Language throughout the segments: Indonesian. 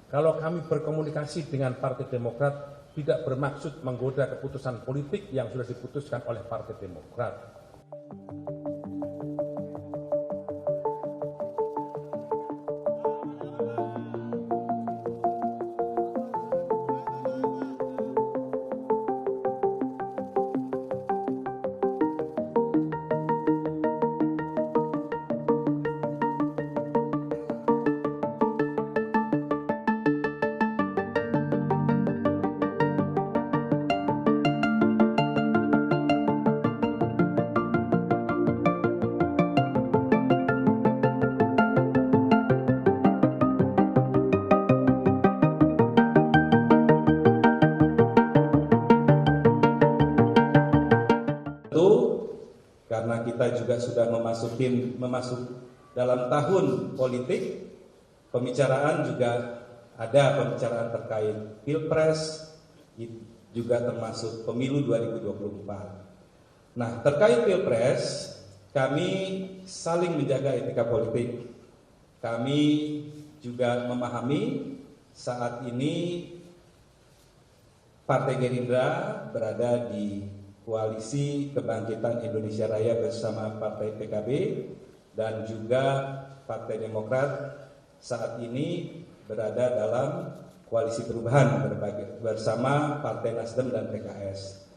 Kalau kami berkomunikasi dengan Partai Demokrat tidak bermaksud menggoda keputusan politik yang sudah diputuskan oleh Partai Demokrat. Karena kita juga sudah masuk dalam tahun politik, pembicaraan juga ada pembicaraan terkait Pilpres, juga termasuk pemilu 2024. Nah, terkait Pilpres, kami saling menjaga etika politik. Kami juga memahami saat ini Partai Gerindra berada di Koalisi Kebangkitan Indonesia Raya bersama Partai PKB dan juga Partai Demokrat saat ini berada dalam koalisi perubahan bersama Partai Nasdem dan PKS.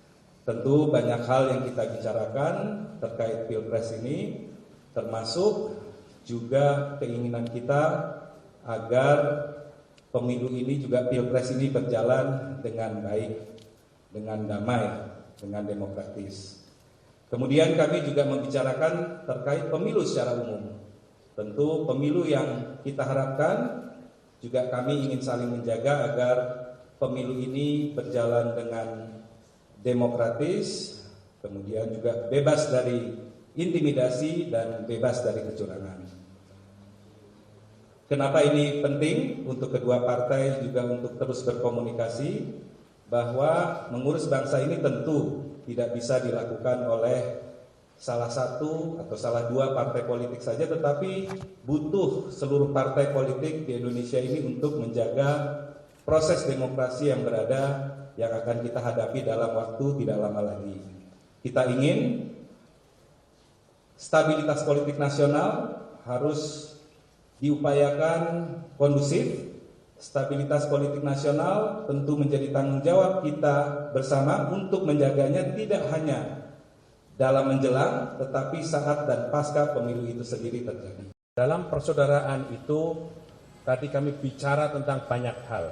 Tentu banyak hal yang kita bicarakan terkait Pilpres ini, termasuk juga keinginan kita agar pemilu ini juga Pilpres ini berjalan dengan baik, dengan damai, dengan demokratis. Kemudian kami juga membicarakan terkait pemilu secara umum. Tentu pemilu yang kita harapkan juga kami ingin saling menjaga agar pemilu ini berjalan dengan demokratis, kemudian juga bebas dari intimidasi dan bebas dari kecurangan. Kenapa ini penting untuk kedua partai juga untuk terus berkomunikasi? Bahwa mengurus bangsa ini tentu tidak bisa dilakukan oleh salah satu atau salah dua partai politik saja, tetapi butuh seluruh partai politik di Indonesia ini untuk menjaga proses demokrasi yang akan kita hadapi dalam waktu tidak lama lagi. Kita ingin stabilitas politik nasional harus diupayakan kondusif. Stabilitas politik nasional tentu menjadi tanggung jawab kita bersama untuk menjaganya tidak hanya dalam menjelang, tetapi saat dan pasca pemilu itu sendiri terjadi. Dalam persaudaraan itu, tadi kami bicara tentang banyak hal.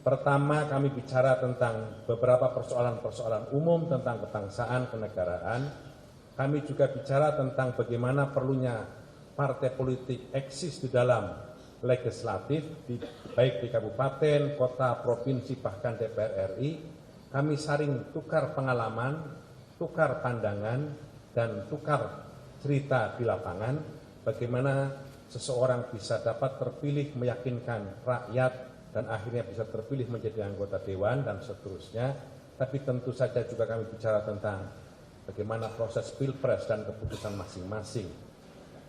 Pertama, kami bicara tentang beberapa persoalan-persoalan umum tentang kebangsaan, kenegaraan. Kami juga bicara tentang bagaimana perlunya partai politik eksis di dalam legislatif, baik di kabupaten, kota, provinsi, bahkan DPR RI. Kami saling tukar pengalaman, tukar pandangan, dan tukar cerita di lapangan, bagaimana seseorang bisa dapat terpilih meyakinkan rakyat, dan akhirnya bisa terpilih menjadi anggota dewan, dan seterusnya. Tapi tentu saja juga kami bicara tentang bagaimana proses Pilpres dan keputusan masing-masing.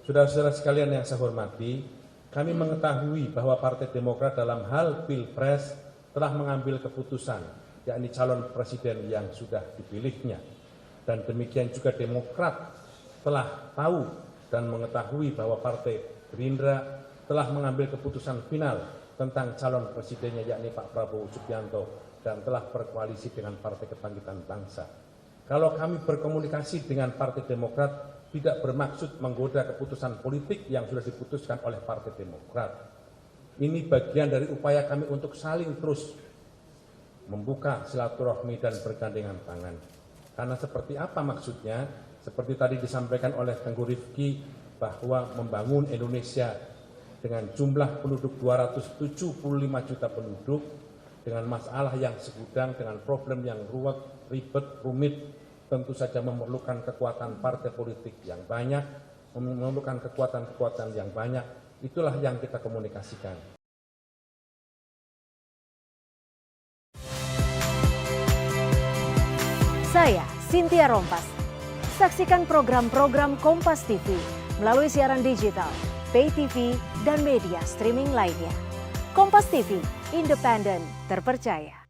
Saudara-saudara sekalian yang saya hormati, kami mengetahui bahwa Partai Demokrat dalam hal Pilpres telah mengambil keputusan, yakni calon presiden yang sudah dipilihnya. Dan demikian juga Demokrat telah tahu dan mengetahui bahwa Partai Gerindra telah mengambil keputusan final tentang calon presidennya, yakni Pak Prabowo Subianto, dan telah berkoalisi dengan Partai Kebangkitan Bangsa. Kalau kami berkomunikasi dengan Partai Demokrat, tidak bermaksud menggoda keputusan politik yang sudah diputuskan oleh Partai Demokrat. Ini bagian dari upaya kami untuk saling terus membuka silaturahmi dan bergandengan tangan. Karena seperti apa maksudnya? Seperti tadi disampaikan oleh Tengku Rifki, bahwa membangun Indonesia dengan jumlah penduduk 275 juta penduduk, dengan masalah yang segudang, dengan problem yang ruwet, ribet, rumit, tentu saja memerlukan kekuatan partai politik yang banyak, memerlukan kekuatan-kekuatan yang banyak. Itulah yang kita komunikasikan. Saya Cynthia Rompas. Saksikan program-program Kompas TV melalui siaran digital, pay TV, dan media streaming lainnya. Kompas TV, independen, terpercaya.